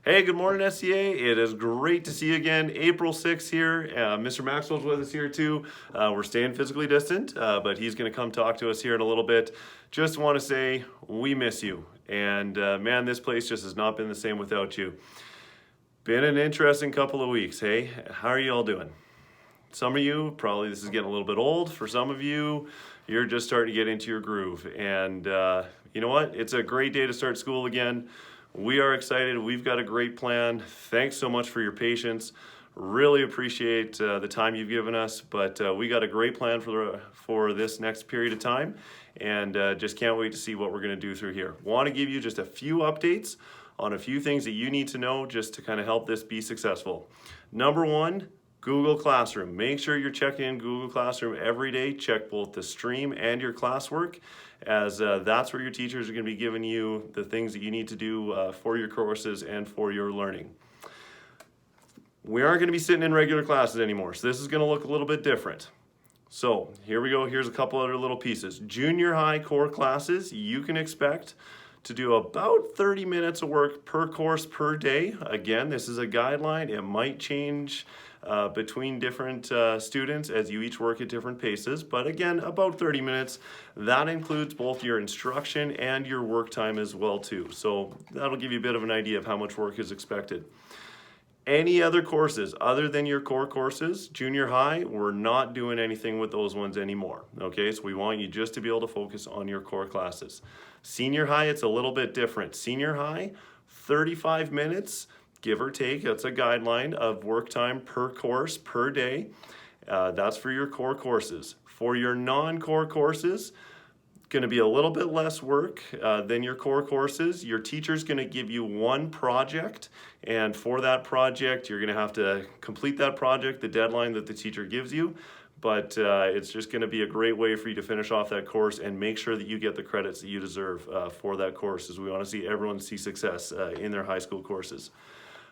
Hey, good morning, SCA. It is great to see you again. April 6th here. Mr. Maxwell's with us here too. We're staying physically distant, but he's going to come talk to us here in a little bit. Just want to say we miss you. And man, this place just has not been the same without you. Been an interesting couple of weeks, hey? How are you all doing? Some of you, probably this is getting a little bit old. For some of you, you're just starting to get into your groove. And you know what? It's a great day to start school again. We are excited. We've got a great plan. Thanks so much for your patience. Really appreciate the time you've given us, but we got a great plan for this next period of time, and just can't wait to see what we're going to do through here. Want to give you just a few updates on a few things that you need to know just to kind of help this be successful. Number one, Google Classroom. Make sure you're checking in Google Classroom every day. Check both the stream and your classwork, as that's where your teachers are going to be giving you the things that you need to do for your courses and for your learning. We aren't going to be sitting in regular classes anymore, so this is going to look a little bit different. So here we go. Here's a couple other little pieces. Junior high core classes, you can expect to do about 30 minutes of work per course per day. Again, this is a guideline. It might change between different students as you each work at different paces, but again, about 30 minutes. That includes both your instruction and your work time as well too. So that'll give you a bit of an idea of how much work is expected. Any other courses other than your core courses, junior high, we're not doing anything with those ones anymore. Okay, so we want you just to be able to focus on your core classes. Senior high, it's a little bit different. Senior high, 35 minutes, give or take, that's a guideline of work time per course per day. That's for your core courses. For your non-core courses, going to be a little bit less work than your core courses. Your teacher's going to give you one project, and for that project, you're going to have to complete that project, the deadline that the teacher gives you. But it's just going to be a great way for you to finish off that course and make sure that you get the credits that you deserve for that course, as we want to see everyone see success in their high school courses.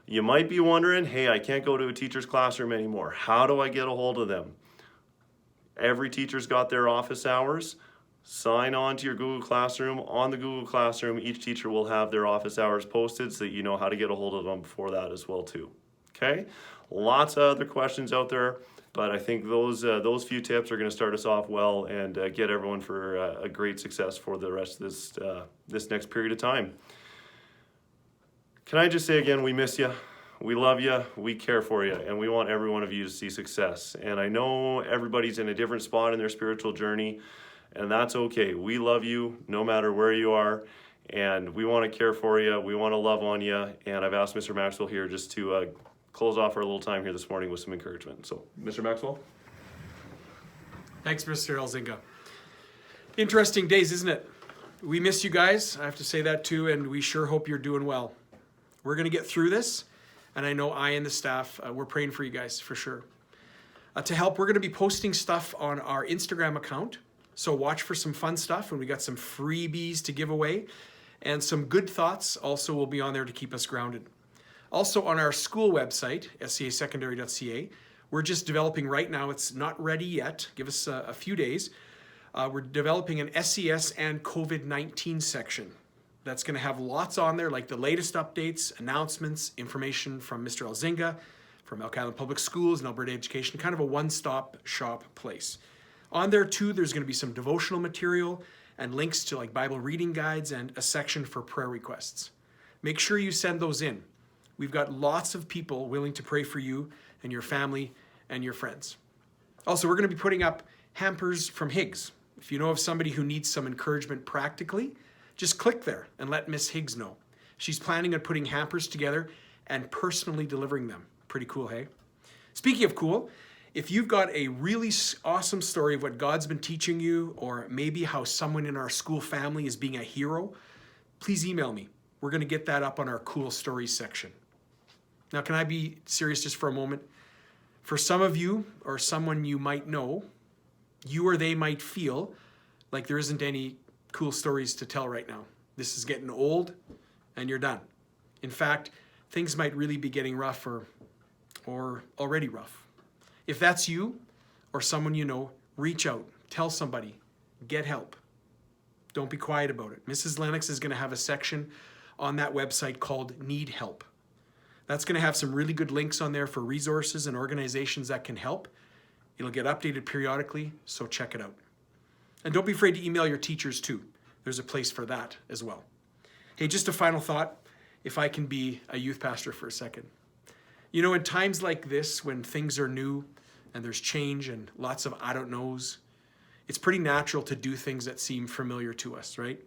You might be wondering, hey, I can't go to a teacher's classroom anymore. How do I get a hold of them? Every teacher's got their office hours. Sign on to your Google Classroom. On the Google Classroom, each teacher will have their office hours posted so that you know how to get a hold of them before that as well too. Okay? Lots of other questions out there, but I think those few tips are going to start us off well and get everyone for a great success for the rest of this next period of time. Can I just say again, we miss you. We love you, we care for you, and we want every one of you to see success. And I know everybody's in a different spot in their spiritual journey, and that's okay. We love you no matter where you are, and we want to care for you. We want to love on you, and I've asked Mr. Maxwell here just to close off our little time here this morning with some encouragement. So, Mr. Maxwell? Thanks, Mr. Elzinga. Interesting days, isn't it? We miss you guys, I have to say that too, and we sure hope you're doing well. We're going to get through this, and I know I and the staff, we're praying for you guys for sure. To help, we're going to be posting stuff on our Instagram account. So watch for some fun stuff, and we got some freebies to give away, and some good thoughts also will be on there to keep us grounded. Also on our school website, scasecondary.ca, we're just developing right now, it's not ready yet, give us a few days. We're developing an SES and COVID-19 section. That's going to have lots on there, like the latest updates, announcements, information from Mr. Elzinga, from Elk Island Public Schools and Alberta Education, kind of a one-stop shop place. On there too, there's going to be some devotional material and links to like Bible reading guides and a section for prayer requests. Make sure you send those in. We've got lots of people willing to pray for you and your family and your friends. Also, we're going to be putting up hampers from Higgs. If you know of somebody who needs some encouragement practically, just click there and let Miss Higgs know. She's planning on putting hampers together and personally delivering them. Pretty cool, hey? Speaking of cool, if you've got a really awesome story of what God's been teaching you, or maybe how someone in our school family is being a hero, please email me. We're going to get that up on our cool stories section. Now, can I be serious just for a moment? For some of you, or someone you might know, you or they might feel like there isn't any cool stories to tell right now. This is getting old and you're done. In fact, things might really be getting rough or already rough. If that's you or someone you know, reach out, tell somebody, get help. Don't be quiet about it. Mrs. Lennox is going to have a section on that website called Need Help. That's going to have some really good links on there for resources and organizations that can help. It'll get updated periodically, so check it out. And don't be afraid to email your teachers too. There's a place for that as well. Hey, just a final thought, if I can be a youth pastor for a second. You know, in times like this, when things are new and there's change and lots of I don't knows, it's pretty natural to do things that seem familiar to us, right?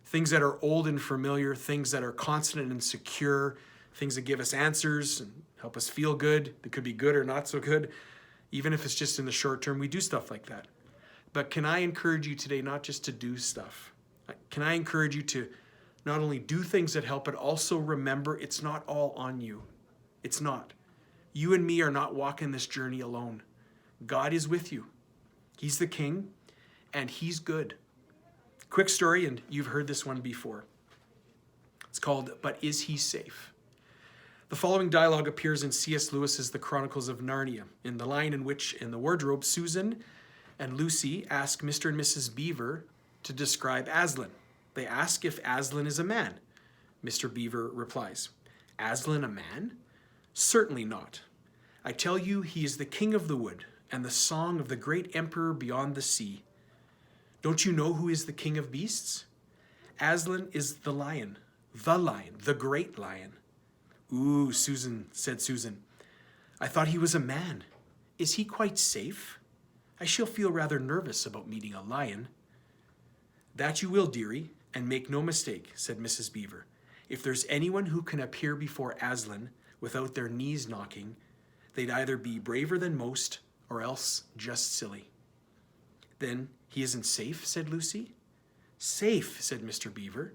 Things that are old and familiar, things that are constant and secure, things that give us answers and help us feel good. They could be good or not so good. Even if it's just in the short term, we do stuff like that. But can I encourage you today not just to do stuff? Can I encourage you to not only do things that help, but also remember it's not all on you. It's not. You and me are not walking this journey alone. God is with you. He's the King, and He's good. Quick story, and you've heard this one before. It's called, But Is He Safe? The following dialogue appears in C.S. Lewis's The Chronicles of Narnia, in the line in which, in the wardrobe, Susan and Lucy ask Mr. and Mrs. Beaver to describe Aslan. They ask if Aslan is a man. Mr. Beaver replies, Aslan a man? Certainly not. I tell you, he is the king of the wood and the song of the great emperor beyond the sea. Don't you know who is the king of beasts? Aslan is the lion, the great lion. Ooh, said Susan. I thought he was a man. Is he quite safe? I shall feel rather nervous about meeting a lion. That you will, dearie, and make no mistake, said Mrs. Beaver. If there's anyone who can appear before Aslan without their knees knocking, they'd either be braver than most or else just silly. Then he isn't safe, said Lucy. Safe, said Mr. Beaver.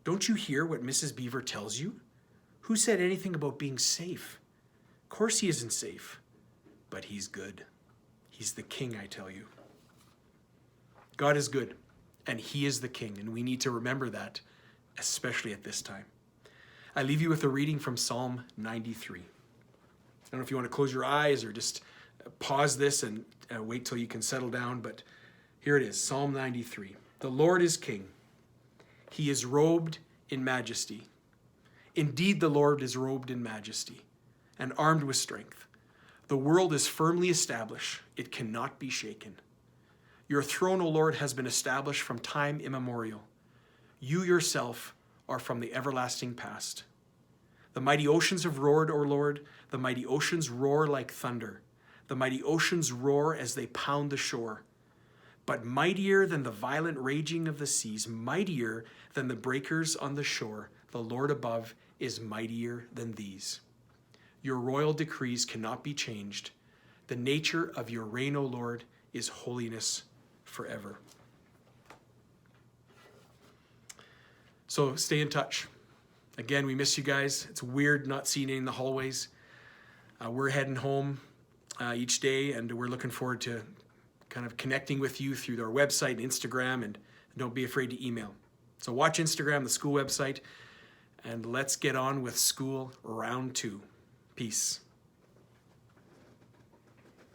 Don't you hear what Mrs. Beaver tells you? Who said anything about being safe? Of course he isn't safe, but he's good. He's the king, I tell you. God is good, and He is the King, and we need to remember that, especially at this time. I leave you with a reading from Psalm 93. I don't know if you want to close your eyes or just pause this and wait till you can settle down, but here it is, Psalm 93. The Lord is King. He is robed in majesty. Indeed, the Lord is robed in majesty and armed with strength. The world is firmly established. It cannot be shaken. Your throne, O Lord, has been established from time immemorial. You yourself are from the everlasting past. The mighty oceans have roared, O Lord. The mighty oceans roar like thunder. The mighty oceans roar as they pound the shore. But mightier than the violent raging of the seas, mightier than the breakers on the shore, the Lord above is mightier than these. Your royal decrees cannot be changed. The nature of your reign, O Lord, is holiness forever. So stay in touch. Again, we miss you guys. It's weird not seeing you in the hallways. We're heading home each day, and we're looking forward to kind of connecting with you through our website and Instagram, and don't be afraid to email. So watch Instagram, the school website, and let's get on with school round 2. Peace.